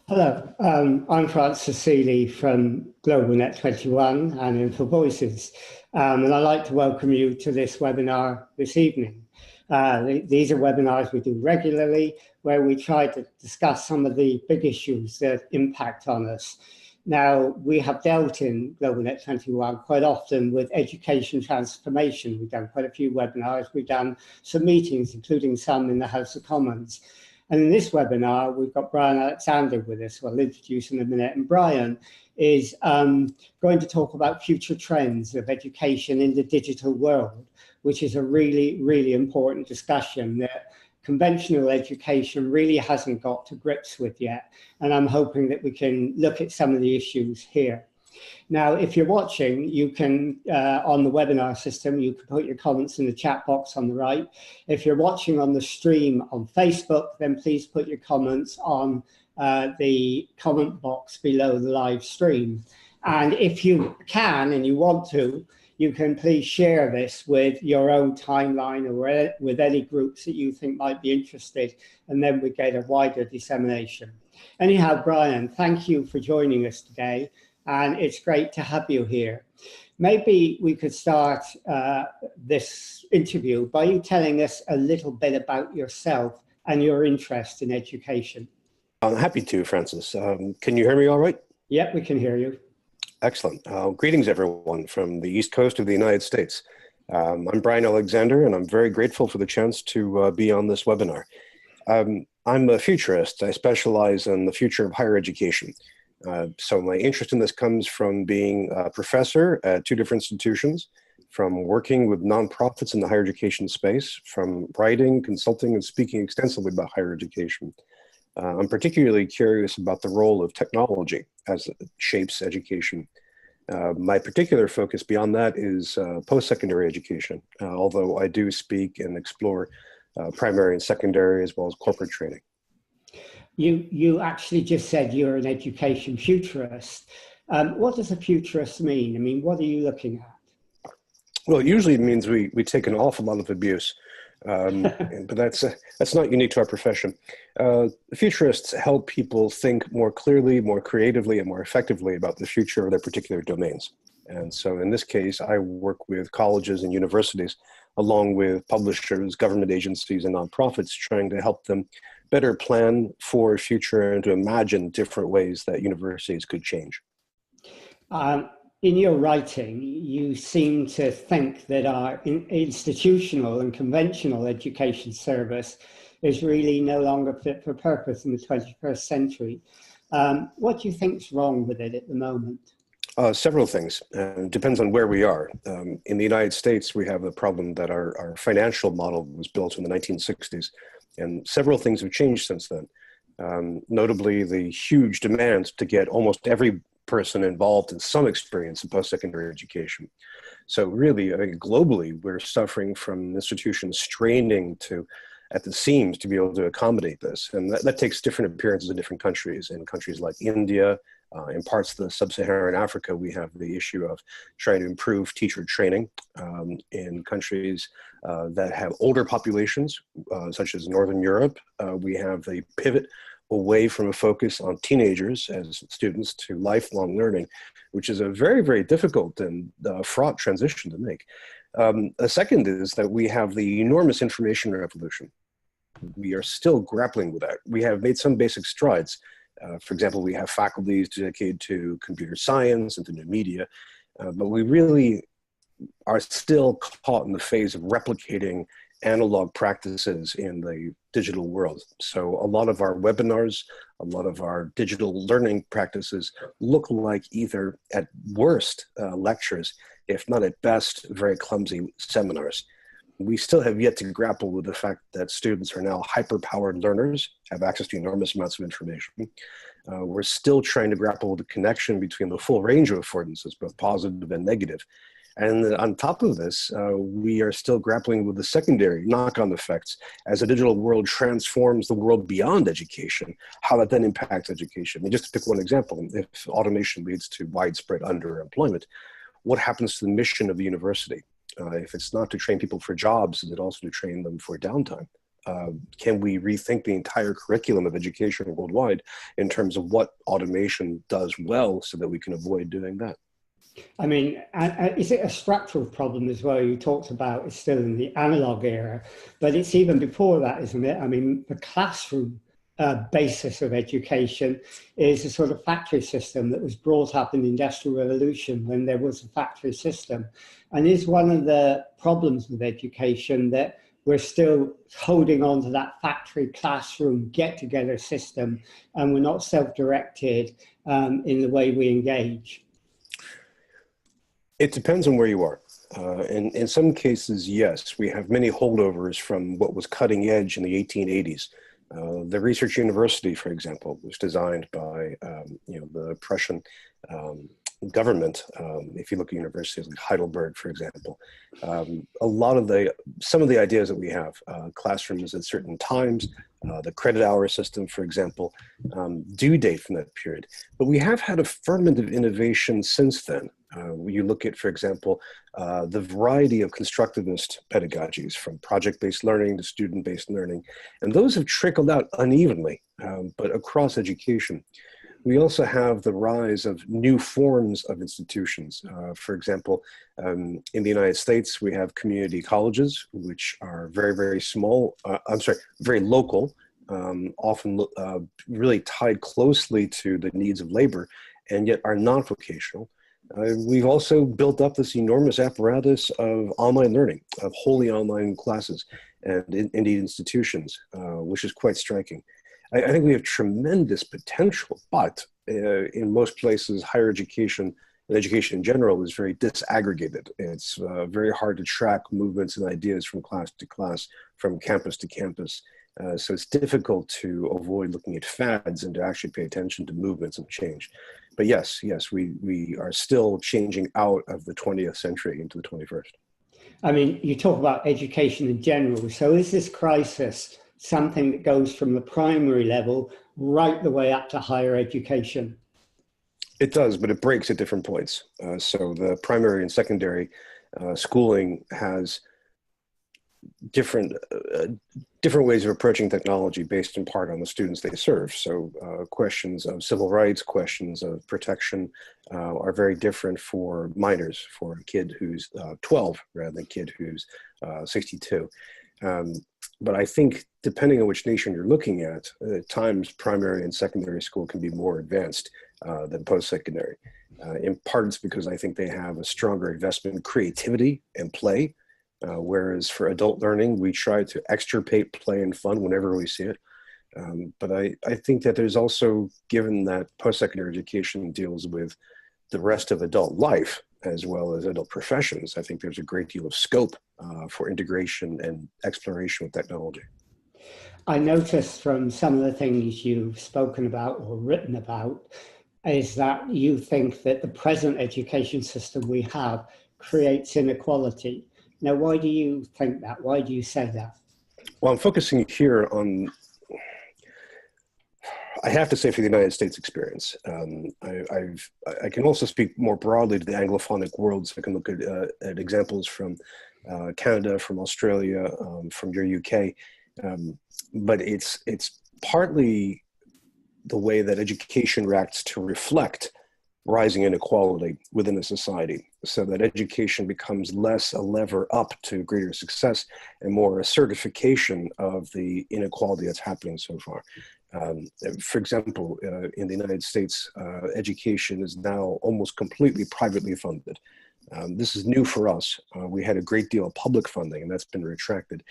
Hello, I'm Francis Seeley from Global Net 21 and Info Voices, and I'd like to welcome you to this webinar this evening. These are webinars we do regularly where we try to discuss some of the big issues that impact on us. Now, we have dealt in Global Net 21 quite often with education transformation. We've done quite a few webinars, we've done some meetings, including some in the House of Commons. And in this webinar, we've got Bryan Alexander with us, who I'll introduce in a minute. And Bryan is going to talk about future trends of education in the digital world, which is a really, really important discussion that conventional education really hasn't got to grips with yet. And I'm hoping that we can look at some of the issues here. Now, if you're watching, you can, on the webinar system, you can put your comments in the chat box on the right. If you're watching on the stream on Facebook, then please put your comments on the comment box below the live stream. And if you can and you want to, you can please share this with your own timeline or with any groups that you think might be interested, and then we get a wider dissemination. Anyhow, Bryan, thank you for joining us today. And it's great to have you here. Maybe we could start this interview by you telling us a little bit about yourself and your interest in education. I'm happy to, Francis. Can you hear me all right? Yep, we can hear you. Excellent. Greetings, everyone, from the East Coast of the United States. I'm Bryan Alexander, and I'm very grateful for the chance to be on this webinar. I'm a futurist. I specialize in the future of higher education. So my interest in this comes from being a professor at two different institutions, from working with nonprofits in the higher education space, from writing, consulting, and speaking extensively about higher education. I'm particularly curious about the role of technology as it shapes education. My particular focus beyond that is post-secondary education, although I do speak and explore primary and secondary as well as corporate training. You actually just said you're an education futurist. What does a futurist mean? I mean, what are you looking at? Well, usually it means we take an awful lot of abuse, but that's not unique to our profession. Futurists help people think more clearly, more creatively, and more effectively about the future of their particular domains. And so in this case, I work with colleges and universities, along with publishers, government agencies, and nonprofits, trying to help them better plan for a future and to imagine different ways that universities could change. In your writing, you seem to think that our institutional and conventional education service is really no longer fit for purpose in the 21st century. What do you think's wrong with it at the moment? Several things. It depends on where we are. In the United States, we have the problem that our financial model was built in the 1960s. And several things have changed since then. Notably, the huge demand to get almost every person involved in some experience in post-secondary education. So really, I mean, globally, we're suffering from institutions straining at the seams to be able to accommodate this. And that takes different appearances in different countries. In countries like India, in parts of the sub-Saharan Africa, we have the issue of trying to improve teacher training. In countries that have older populations, such as Northern Europe, we have the pivot away from a focus on teenagers as students to lifelong learning, which is a very, very difficult and fraught transition to make. A second is that we have the enormous information revolution. We are still grappling with that. We have made some basic strides. For example, we have faculties dedicated to computer science and to new media, but we really are still caught in the phase of replicating analog practices in the digital world. So a lot of our webinars, a lot of our digital learning practices look like either at worst lectures, if not at best, very clumsy seminars. We still have yet to grapple with the fact that students are now hyper-powered learners, have access to enormous amounts of information. We're still trying to grapple with the connection between the full range of affordances, both positive and negative. And on top of this, we are still grappling with the secondary knock-on effects as the digital world transforms the world beyond education, how that then impacts education. I mean, just to pick one example, if automation leads to widespread underemployment, what happens to the mission of the university? If it's not to train people for jobs, is it also to train them for downtime? Can we rethink the entire curriculum of education worldwide in terms of what automation does well so that we can avoid doing that? I mean, is it a structural problem as well? You talked about it's still in the analog era, but it's even before that, isn't it? I mean, the classroom basis of education is a sort of factory system that was brought up in the Industrial Revolution when there was a factory system. And is one of the problems with education that we're still holding on to that factory classroom get-together system, and we're not self-directed in the way we engage? It depends on where you are. In some cases, yes, we have many holdovers from what was cutting edge in the 1880s. The Research University, for example, was designed by the Prussian government. If you look at universities like Heidelberg, for example, some of the ideas that we have, classrooms at certain times, the credit hour system, for example, do date from that period. But we have had a ferment of innovation since then. You look at, for example, the variety of constructivist pedagogies, from project-based learning to student-based learning, and those have trickled out unevenly, but across education. We also have the rise of new forms of institutions. For example, in the United States, we have community colleges, which are very, very small, very local, often really tied closely to the needs of labor, and yet are non-vocational. We've also built up this enormous apparatus of online learning, of wholly online classes and indeed institutions, which is quite striking. I think we have tremendous potential, but in most places, higher education and education in general is very disaggregated. It's very hard to track movements and ideas from class to class, from campus to campus. So it's difficult to avoid looking at fads and to actually pay attention to movements and change. But yes, we are still changing out of the 20th century into the 21st. I mean, you talk about education in general. So is this crisis something that goes from the primary level right the way up to higher education? It does, but it breaks at different points. So the primary and secondary schooling has different ways of approaching technology based in part on the students they serve. So questions of civil rights, questions of protection are very different for minors, for a kid who's 12 rather than a kid who's 62. But I think depending on which nation you're looking at times primary and secondary school can be more advanced than post-secondary. In part it's because I think they have a stronger investment in creativity and play. Whereas for adult learning, we try to extirpate play and fun whenever we see it. But I think that there's also, given that post-secondary education deals with the rest of adult life as well as adult professions, I think there's a great deal of scope for integration and exploration with technology. I noticed from some of the things you've spoken about or written about is that you think that the present education system we have creates inequality. Now, why do you think that? Why do you say that? Well, I'm focusing here on, I have to say, for the United States experience. I can also speak more broadly to the Anglophonic world, so I can look at examples from Canada, from Australia, from your UK. But it's partly the way that education reacts to reflect rising inequality within a society, so that education becomes less a lever up to greater success and more a certification of the inequality that's happening so far. For example, in the United States, education is now almost completely privately funded. This is new for us. We had a great deal of public funding, and that's been retracted.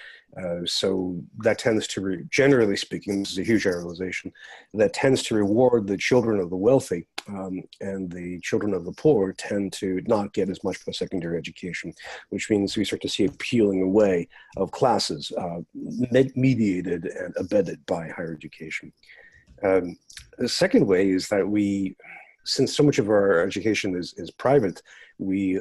So that tends to, generally speaking, this is a huge generalization, that tends to reward the children of the wealthy, and the children of the poor tend to not get as much post-secondary education, which means we start to see a peeling away of classes mediated and abetted by higher education. The second way is that since so much of our education is private, we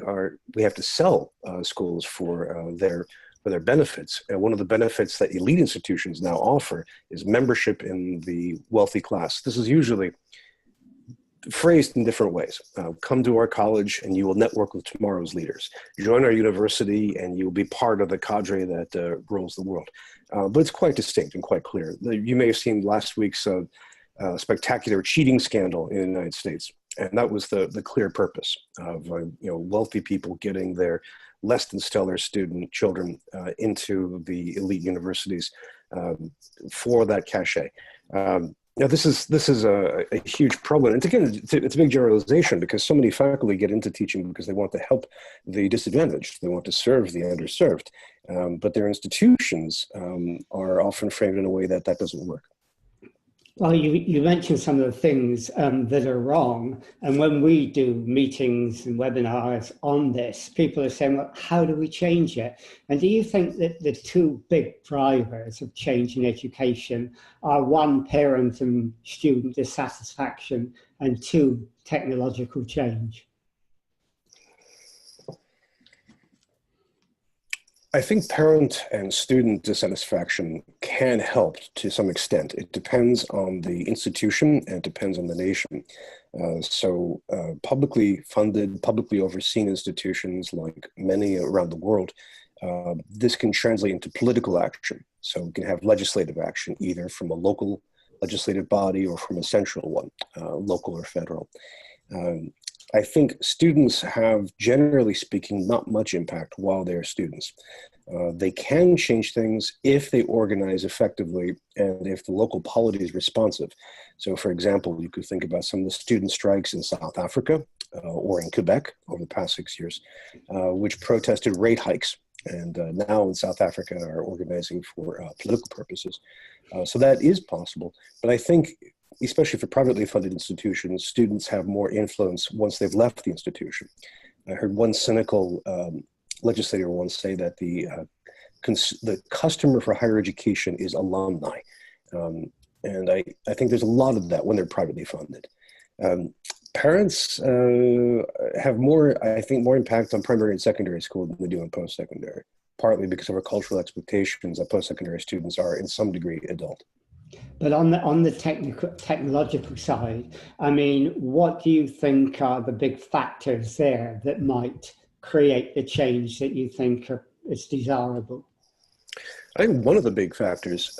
have to sell schools for their benefits. And one of the benefits that elite institutions now offer is membership in the wealthy class. This is usually phrased in different ways. Come to our college and you will network with tomorrow's leaders. Join our university and you'll be part of the cadre that rules the world. But it's quite distinct and quite clear. You may have seen last week's spectacular cheating scandal in the United States. And that was the clear purpose of wealthy people getting their less than stellar student children into the elite universities for that cachet. This is a huge problem. And again, it's a big generalization because so many faculty get into teaching because they want to help the disadvantaged. They want to serve the underserved. But their institutions are often framed in a way that doesn't work. Well, you mentioned some of the things that are wrong. And when we do meetings and webinars on this, people are saying, well, how do we change it? And do you think that the two big drivers of change in education are, one, parent and student dissatisfaction, and two, technological change? I think parent and student dissatisfaction can help to some extent. It depends on the institution and it depends on the nation. Publicly funded, publicly overseen institutions like many around the world, this can translate into political action. So we can have legislative action either from a local legislative body or from a central one, local or federal. I think students have, generally speaking, not much impact while they're students. They can change things if they organize effectively and if the local polity is responsive. So, for example, you could think about some of the student strikes in South Africa or in Quebec over the past 6 years, which protested rate hikes. And now in South Africa are organizing for political purposes. So that is possible. But I think, especially for privately funded institutions, students have more influence once they've left the institution. I heard one cynical legislator once say that the customer for higher education is alumni. And I think there's a lot of that when they're privately funded. Parents have more impact on primary and secondary school than they do in post-secondary, partly because of our cultural expectations that post-secondary students are in some degree adult. But on the technological side, I mean, what do you think are the big factors there that might create the change that you think is desirable? I think one of the big factors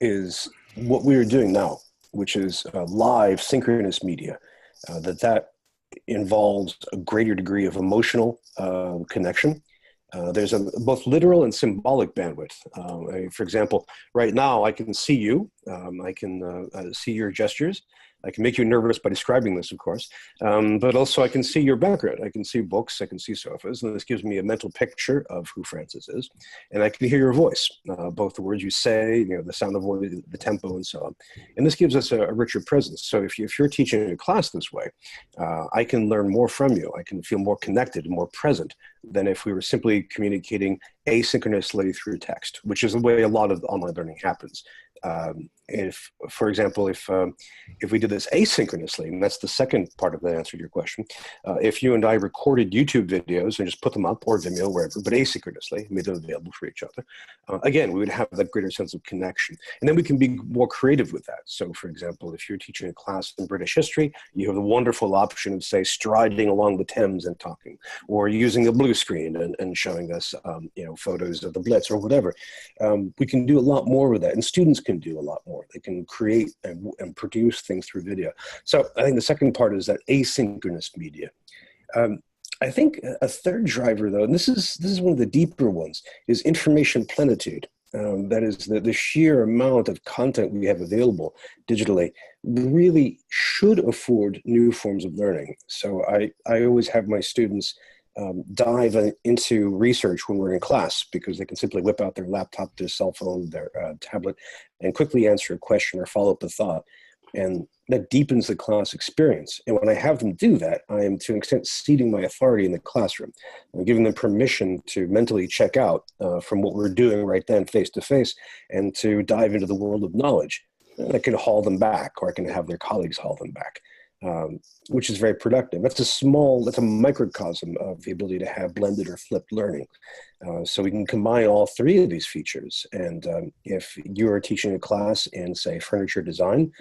is what we are doing now, which is live synchronous media. That involves a greater degree of emotional connection. There's both literal and symbolic bandwidth. For example, right now I can see you. I can see your gestures. I can make you nervous by describing this, of course, but also I can see your background. I can see books, I can see sofas, and this gives me a mental picture of who Francis is. And I can hear your voice, both the words you say, the sound of voice, the tempo, and so on. And this gives us a richer presence. So if you're teaching a class this way, I can learn more from you. I can feel more connected and more present than if we were simply communicating asynchronously through text, which is the way a lot of online learning happens. If, for example, if we did this asynchronously, and that's the second part of the answer to your question, if you and I recorded YouTube videos and just put them up, or Vimeo, wherever, but asynchronously, made them available for each other, again, we would have that greater sense of connection. And then we can be more creative with that. So, for example, if you're teaching a class in British history, you have the wonderful option of, say, striding along the Thames and talking, or using a blue screen and showing us, photos of the Blitz or whatever. We can do a lot more with that, and students can do a lot more. They can create and produce things through video. So I think the second part is that asynchronous media. I think a third driver, though, and this is one of the deeper ones, is information plenitude. That is the sheer amount of content we have available digitally really should afford new forms of learning. So I always have my students dive into research when we're in class, because they can simply whip out their laptop, their cell phone, their tablet, and quickly answer a question or follow up a thought. And that deepens the class experience. And when I have them do that, I am to an extent ceding my authority in the classroom. I'm giving them permission to mentally check out from what we're doing right then face to face and to dive into the world of knowledge. And I can haul them back, or I can have their colleagues haul them back. which is very productive. That's a microcosm of the ability to have blended or flipped learning. So we can combine all three of these features. And if you are teaching a class in, say, furniture design,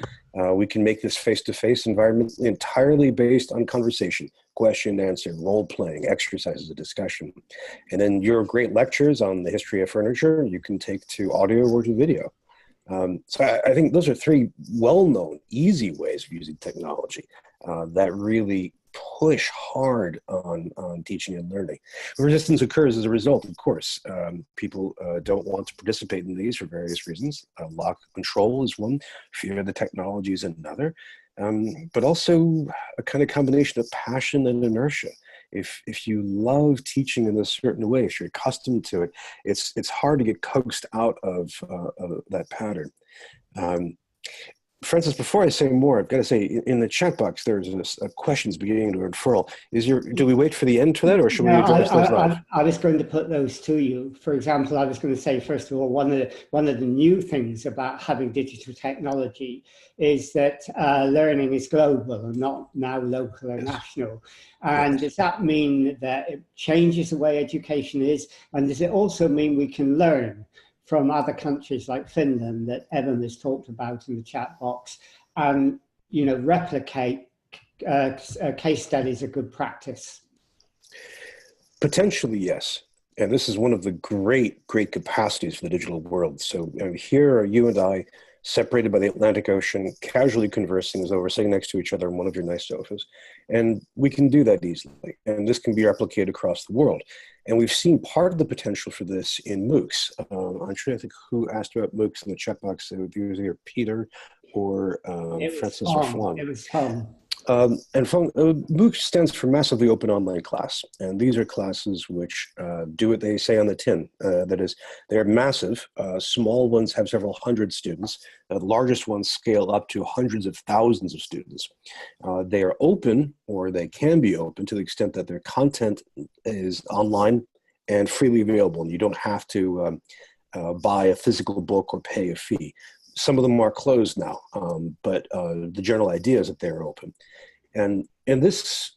we can make this face-to-face environment entirely based on conversation, question, answer, role-playing, exercises, a discussion. And then your great lectures on the history of furniture, you can take to audio or to video. So I think those are three well-known, easy ways of using technology that really push hard on teaching and learning. Resistance occurs as a result, of course. People don't want to participate in these for various reasons. Lack of control is one, fear of the technology is another, but also a kind of combination of passion and inertia. If you love teaching in a certain way, if you're accustomed to it, it's hard to get coaxed out of that pattern. Francis, before I say more, I've got to say, in the chat box, there's a questions beginning to unfurl. Do we wait for the end for that, or should we address those live? I was going to put those to you. For example, I was going to say, first of all, one of the new things about having digital technology is that learning is global and not now local or national. And does that mean that it changes the way education is? And does it also mean we can learn from other countries like Finland that Evan has talked about in the chat box, and replicate case studies of good practice? Potentially, yes. And this is one of the great capacities for the digital world. So here are you and I, separated by the Atlantic Ocean, casually conversing as though we're sitting next to each other on one of your nice sofas. And we can do that easily. And this can be replicated across the world. And we've seen part of the potential for this in MOOCs. I'm trying to think who asked about MOOCs in the chat box. It was either Peter or Francis or Fong. It was Fong. And MOOC stands for Massively Open Online Class. And these are classes which do what they say on the tin. That is, they're massive. Small ones have several hundred students. The largest ones scale up to hundreds of thousands of students. They are open, or they can be open, to the extent that their content is online and freely available. And you don't have to buy a physical book or pay a fee. Some of them are closed now, but the general idea is that they're open. And this,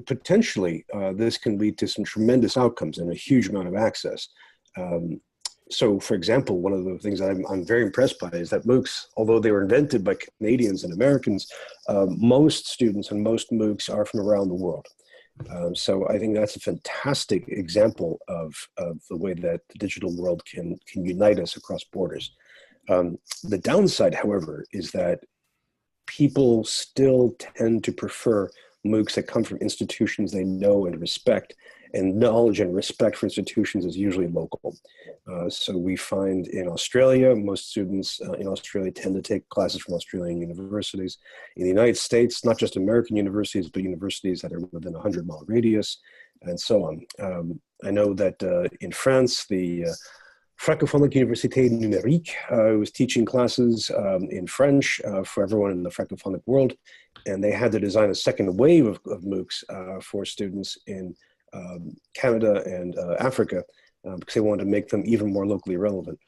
potentially, this can lead to some tremendous outcomes and a huge amount of access. So, for example, one of the things I'm very impressed by is that MOOCs, although they were invented by Canadians and Americans, most students and most MOOCs are from around the world. So I think that's a fantastic example of the way that the digital world can unite us across borders. The downside, however, is that people still tend to prefer MOOCs that come from institutions they know and respect, and knowledge and respect for institutions is usually local. So we find in Australia, most students in Australia tend to take classes from Australian universities. In the United States, not just American universities, but universities that are within a 100-mile radius, and so on. I know that in France, the Francophonique Université Numérique was teaching classes in French for everyone in the Francophonic world, and they had to design a second wave of MOOCs for students in Canada and Africa because they wanted to make them even more locally relevant.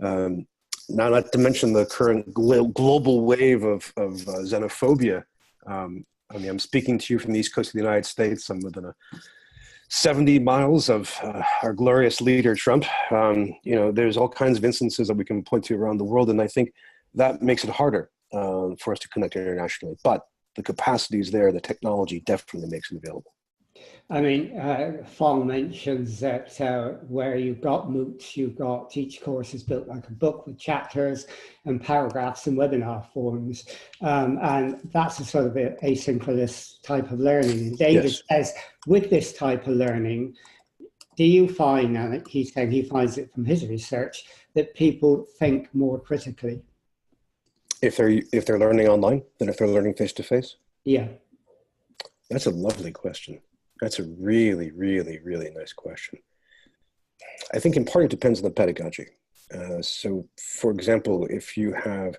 Now, not to mention the current global wave of xenophobia. I mean, I'm speaking to you from the East Coast of the United States. I'm within 70 miles of our glorious leader, Trump. There's all kinds of instances that we can point to around the world, and I think that makes it harder for us to connect internationally. But the capacity is there. The technology definitely makes it available. I mean, Fong mentions that where you've got MOOCs, you've got each course is built like a book with chapters and paragraphs and webinar forms. And that's a sort of asynchronous type of learning. And David says, with this type of learning, do you find, and he's saying he finds it from his research, that people think more critically? If they're learning online than if they're learning face-to-face? Yeah. That's a lovely question. That's a really, really, really nice question. I think in part it depends on the pedagogy. So, for example, if you have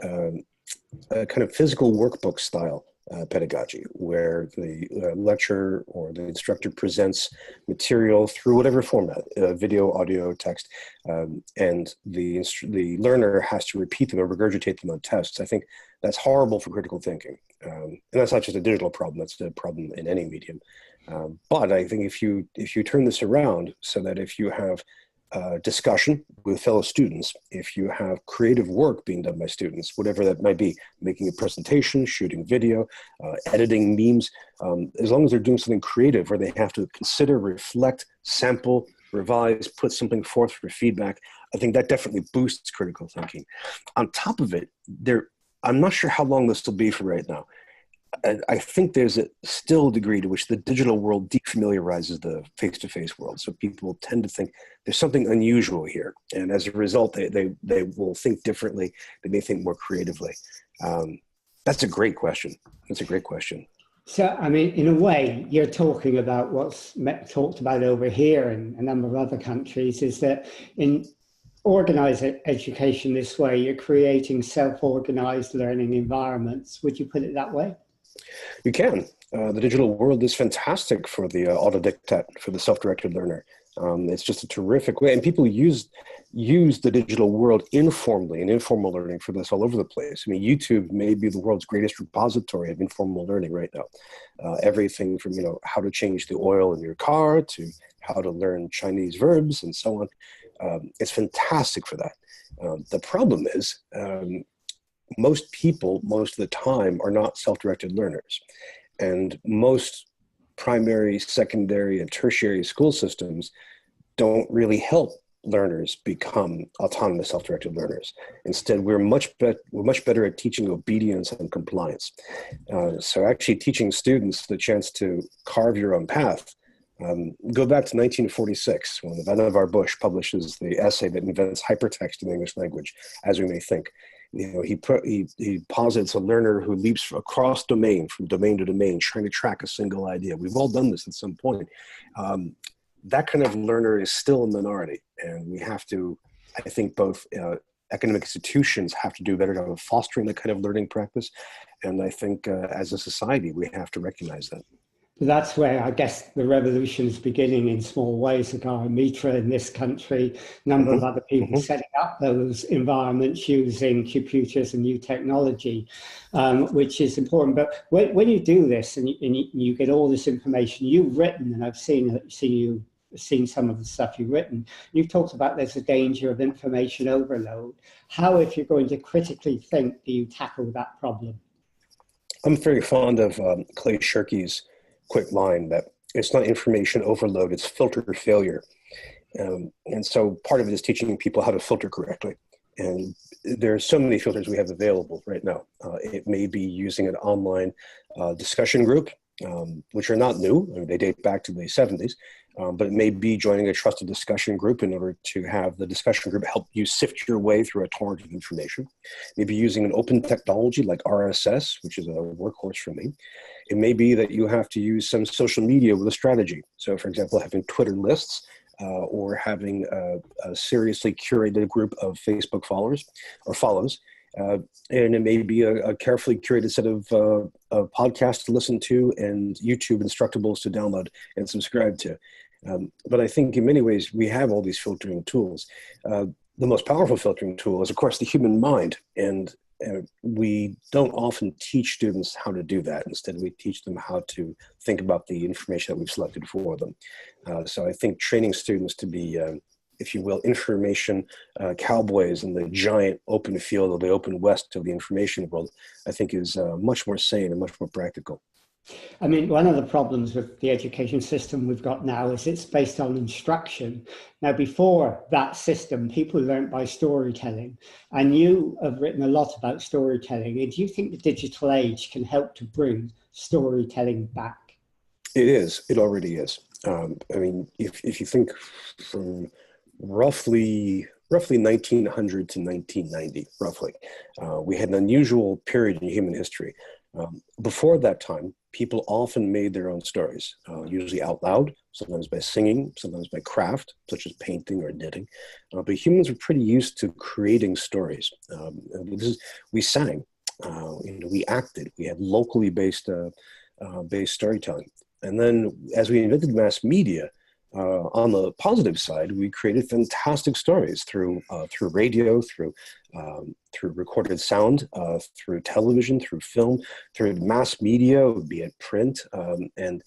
a kind of physical workbook style pedagogy where the lecturer or the instructor presents material through whatever format, video, audio, text, and the learner has to repeat them or regurgitate them on tests, I think that's horrible for critical thinking. And that's not just a digital problem, that's a problem in any medium. But I think if you turn this around so that if you have discussion with fellow students, if you have creative work being done by students, whatever that might be, making a presentation, shooting video, editing memes, as long as they're doing something creative where they have to consider, reflect, sample, revise, put something forth for feedback, I think that definitely boosts critical thinking. On top of it, I'm not sure how long this will be for right now. I think there's still a degree to which the digital world defamiliarizes the face-to-face world. So people tend to think there's something unusual here. And as a result, they will think differently. They may think more creatively. That's a great question. That's a great question. So, I mean, in a way, you're talking about what's talked about over here and a number of other countries, is that in organized education this way, you're creating self-organized learning environments. Would you put it that way? You can. The digital world is fantastic for the autodidacte, for the self-directed learner. It's just a terrific way. And people use the digital world informally and informal learning for this all over the place. I mean, YouTube may be the world's greatest repository of informal learning right now. Everything from, how to change the oil in your car to how to learn Chinese verbs and so on. It's fantastic for that. The problem is, most people, most of the time, are not self-directed learners. And most primary, secondary, and tertiary school systems don't really help learners become autonomous self-directed learners. Instead, we're much better at teaching obedience and compliance. So actually teaching students the chance to carve your own path. Go back to 1946, when Vannevar Bush publishes the essay that invents hypertext in the English language, As We May Think. He posits a learner who leaps across domain, from domain to domain, trying to track a single idea. We've all done this at some point. That kind of learner is still a minority, and we have to, I think, both academic institutions have to do a better job of fostering that kind of learning practice, and I think as a society, we have to recognize that. That's where I guess the revolution is beginning in small ways. Agara Mitra in this country, a number of other people setting up those environments using computers and new technology, which is important. But when you do this and you get all this information you've written, and I've seen some of the stuff you've written, you've talked about there's a danger of information overload. How, if you're going to critically think, do you tackle that problem? I'm very fond of Clay Shirky's quick line that it's not information overload, it's filter failure. And so part of it is teaching people how to filter correctly. And there are so many filters we have available right now. It may be using an online discussion group, which are not new. I mean, they date back to the 70s, but it may be joining a trusted discussion group in order to have the discussion group help you sift your way through a torrent of information. Maybe using an open technology like RSS, which is a workhorse for me. It may be that you have to use some social media with a strategy. So for example, having Twitter lists, or having a seriously curated group of Facebook followers or follows. And it may be a carefully curated set of podcasts to listen to and YouTube instructables to download and subscribe to. But I think in many ways, we have all these filtering tools. The most powerful filtering tool is, of course, the human mind. And we don't often teach students how to do that. Instead, we teach them how to think about the information that we've selected for them. So I think training students to be, if you will, information cowboys in the giant open field of the open west of the information world, I think is much more sane and much more practical. I mean, one of the problems with the education system we've got now is it's based on instruction. Now, before that system, people learned by storytelling, and you have written a lot about storytelling. And do you think the digital age can help to bring storytelling back? It is. It already is. I mean, if you think from roughly 1900 to 1990, roughly, we had an unusual period in human history. Before that time, people often made their own stories, usually out loud, sometimes by singing, sometimes by craft, such as painting or knitting. But humans were pretty used to creating stories. We sang, we acted, we had locally based storytelling. And then as we invented mass media, On the positive side, we created fantastic stories through radio, through recorded sound, through television, through film, through mass media, be it print, and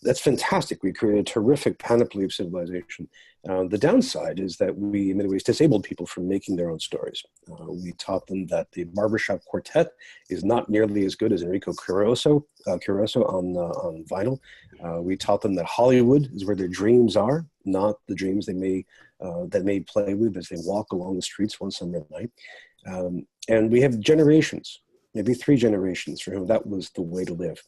that's fantastic. We created a terrific panoply of civilization. The downside is that we, in many ways, disabled people from making their own stories. We taught them that the barbershop quartet is not nearly as good as Enrico Caruso on vinyl. We taught them that Hollywood is where their dreams are, not the dreams they may play with as they walk along the streets one summer night. And we have generations, maybe 3 generations, for whom that was the way to live.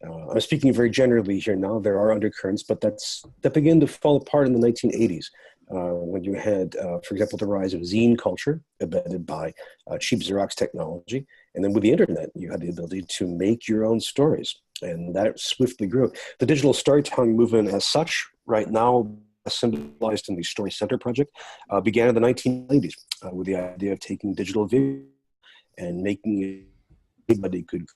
I'm speaking very generally here now. There are undercurrents, but that began to fall apart in the 1980s when you had, for example, the rise of zine culture, abetted by cheap Xerox technology. And then with the internet, you had the ability to make your own stories. And that swiftly grew. The digital storytelling movement as such, right now, symbolized in the Story Center project, began in the 1990s with the idea of taking digital video and making it anybody could.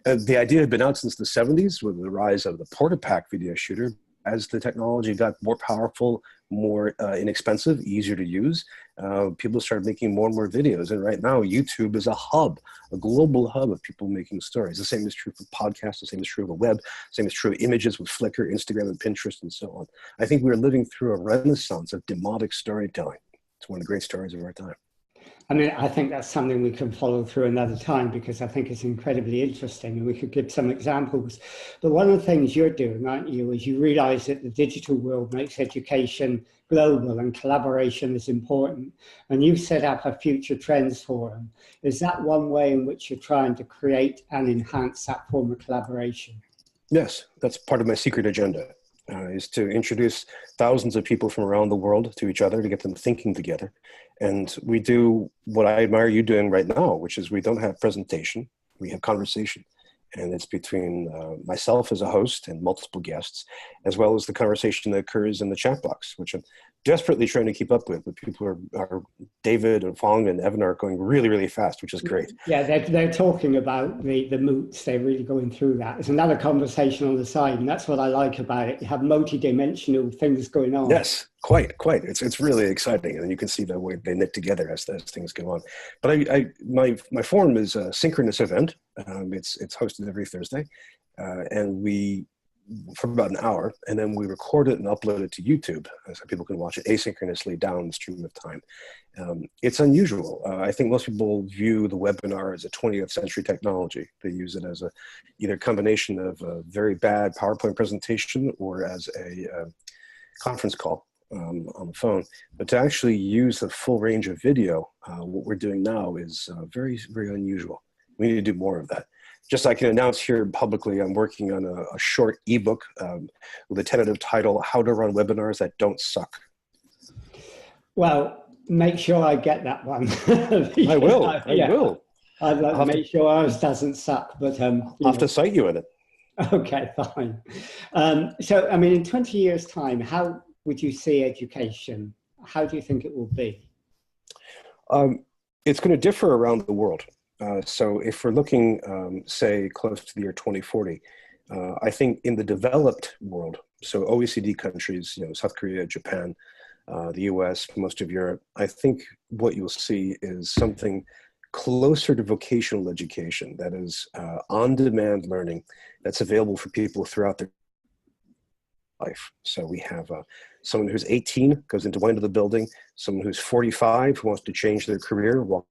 The idea had been out since the 70s with the rise of the Portapak video shooter. As the technology got more powerful, more inexpensive, easier to use, people started making more and more videos. And right now, YouTube is a hub, a global hub of people making stories. The same is true for podcasts, the same is true of the web, the same is true of images with Flickr, Instagram, and Pinterest, and so on. I think we're living through a renaissance of demotic storytelling. It's one of the great stories of our time. I mean, I think that's something we can follow through another time, because I think it's incredibly interesting and we could give some examples. But one of the things you're doing, aren't you, is you realize that the digital world makes education global and collaboration is important. And you've set up a Future Trends Forum. Is that one way in which you're trying to create and enhance that form of collaboration? Yes, that's part of my secret agenda. Is to introduce thousands of people from around the world to each other, to get them thinking together. And we do what I admire you doing right now, which is we don't have presentation, we have conversation. And it's between myself as a host and multiple guests, as well as the conversation that occurs in the chat box, which I'm desperately trying to keep up with. But people are David and Fong and Evan are going really, really fast, which is great. Yeah, they're talking about the moots. They're really going through that. It's another conversation on the side, and that's what I like about it. You have multi-dimensional things going on. Yes, quite. It's really exciting, and you can see the way they knit together as things go on. But my forum is a synchronous event. It's hosted every Thursday, and we for about an hour, and then we record it and upload it to YouTube so people can watch it asynchronously down the stream of time. It's unusual. I think most people view the webinar as a 20th century technology. They use it as either combination of a very bad PowerPoint presentation or as a conference call on the phone. But to actually use the full range of video, what we're doing now is very, very unusual. We need to do more of that. Just so I can announce here publicly, I'm working on a short ebook with a tentative title, How to Run Webinars That Don't Suck. Well, make sure I get that one. I will. I'd like to make sure ours doesn't suck, but I'll have to cite you in it. Okay, fine. So, I mean, in 20 years' time, how would you see education? How do you think it will be? It's going to differ around the world. So if we're looking, say, close to the year 2040, I think in the developed world, so OECD countries, South Korea, Japan, the US, most of Europe, I think what you'll see is something closer to vocational education, that is on-demand learning that's available for people throughout their life. So we have someone who's 18, goes into one end of the building, someone who's 45 who wants to change their career, walk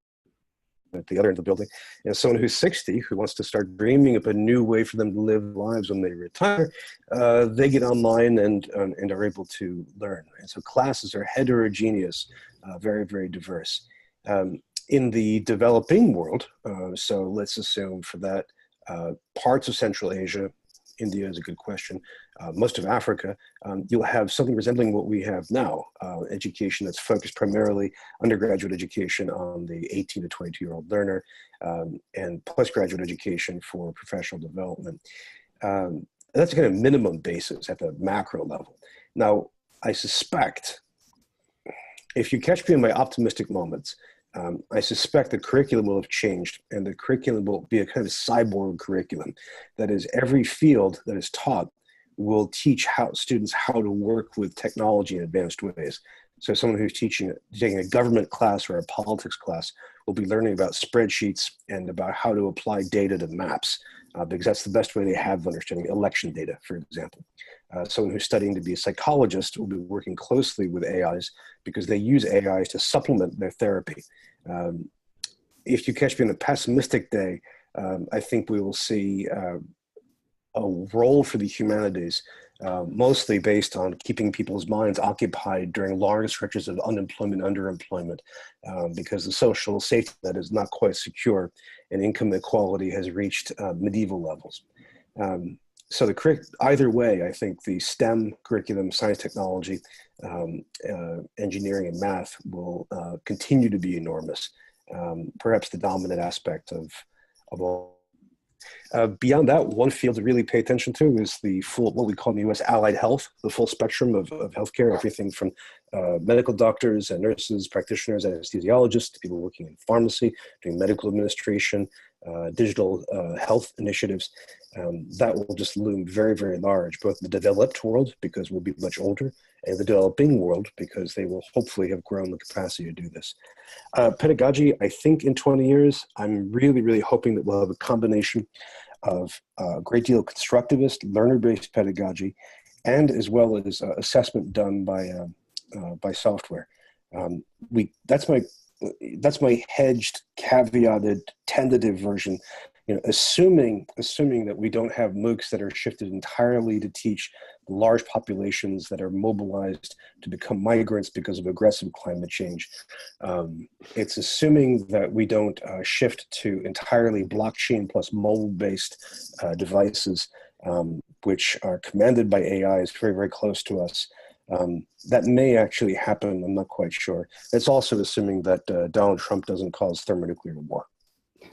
at the other end of the building, and someone who's 60 who wants to start dreaming up a new way for them to live lives when they retire. They get online and are able to learn. And so classes are heterogeneous, very, very diverse. In the developing world, so let's assume for that, parts of Central Asia, India is a good question, most of Africa, you'll have something resembling what we have now, education that's focused primarily, undergraduate education on the 18 to 22-year-old learner, and postgraduate education for professional development. That's a kind of minimum basis at the macro level. Now, I suspect, if you catch me in my optimistic moments, I suspect the curriculum will have changed, and the curriculum will be a kind of cyborg curriculum. That is, every field that is taught will teach students how to work with technology in advanced ways. So someone who's taking a government class or a politics class will be learning about spreadsheets and about how to apply data to maps, because that's the best way they have of understanding election data, for example. Someone who's studying to be a psychologist will be working closely with AIs because they use AIs to supplement their therapy. If you catch me on a pessimistic day, I think we will see a role for the humanities, mostly based on keeping people's minds occupied during large stretches of unemployment, underemployment, because the social safety net is not quite secure and income inequality has reached medieval levels. So either way, I think the STEM curriculum, science, technology, engineering, and math will continue to be enormous. Perhaps the dominant aspect of all. Beyond that, one field to really pay attention to is the full, what we call in the US, allied health, the full spectrum of healthcare, everything from medical doctors and nurses, practitioners, anesthesiologists, to people working in pharmacy, doing medical administration, digital health initiatives. That will just loom very, very large, both in the developed world, because we'll be much older, and the developing world, because they will hopefully have grown the capacity to do this. Pedagogy, I think in 20 years, I'm really, really hoping that we'll have a combination of a great deal of constructivist, learner-based pedagogy, and as well as assessment done by software. That's my hedged, caveated, tentative version. Assuming that we don't have MOOCs that are shifted entirely to teach large populations that are mobilized to become migrants because of aggressive climate change. It's assuming that we don't shift to entirely blockchain plus mobile-based devices, which are commanded by AIs very, very close to us. That may actually happen, I'm not quite sure. It's also assuming that Donald Trump doesn't cause thermonuclear war.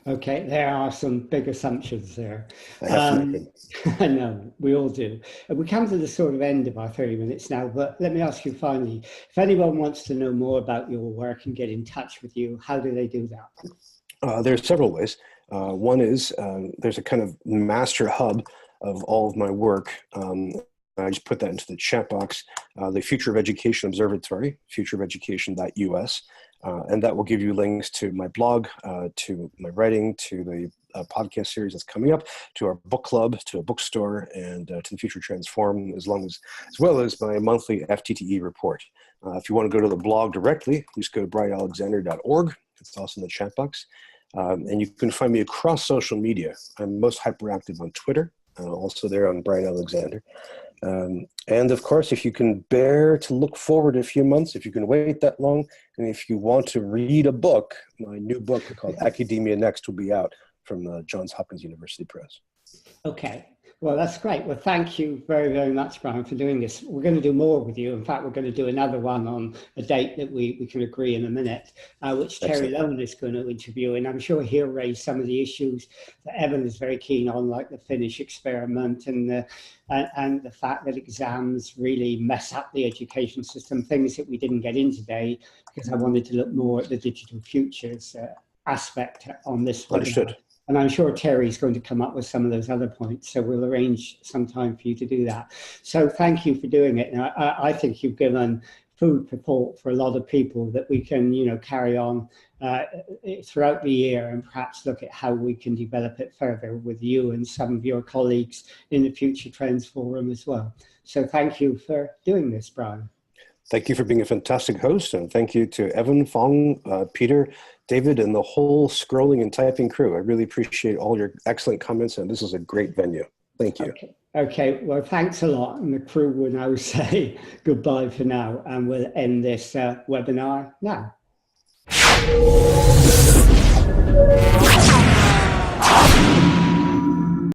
Okay, there are some big assumptions there. I know, we all do. We come to the sort of end of our 30 minutes now, but let me ask you finally, if anyone wants to know more about your work and get in touch with you, how do they do that? There's several ways. One is there's a kind of master hub of all of my work. I just put that into the chat box, the Future of Education Observatory, futureofeducation.us. And that will give you links to my blog, to my writing, to the podcast series that's coming up, to our book club, to a bookstore, and to the Future Transform, as well as my monthly FTTE report. If you want to go to the blog directly, please go to bryanalexander.org. It's also in the chat box. And you can find me across social media. I'm most hyperactive on Twitter, also there on Bryan Alexander. And of course, if you can bear to look forward a few months, if you can wait that long, and if you want to read a book, my new book called Academia Next will be out from Johns Hopkins University Press. Okay. Well, that's great. Well, thank you very, very much, Bryan, for doing this. We're going to do more with you. In fact, we're going to do another one on a date that we can agree in a minute, which Terry Lowen is going to interview. And I'm sure he'll raise some of the issues that Evan is very keen on, like the Finnish experiment and the fact that exams really mess up the education system, things that we didn't get in today, because I wanted to look more at the digital futures aspect on this webinar. Understood. And I'm sure Terry's going to come up with some of those other points. So we'll arrange some time for you to do that. So thank you for doing it. Now, I think you've given food for thought for a lot of people that we can, carry on throughout the year and perhaps look at how we can develop it further with you and some of your colleagues in the Future Trends Forum as well. So thank you for doing this, Bryan. Thank you for being a fantastic host, and thank you to Evan, Fong, Peter, David, and the whole scrolling and typing crew. I really appreciate all your excellent comments, and this is a great venue. Thank you. Okay. Well, thanks a lot. And the crew will now say goodbye for now, and we'll end this webinar now.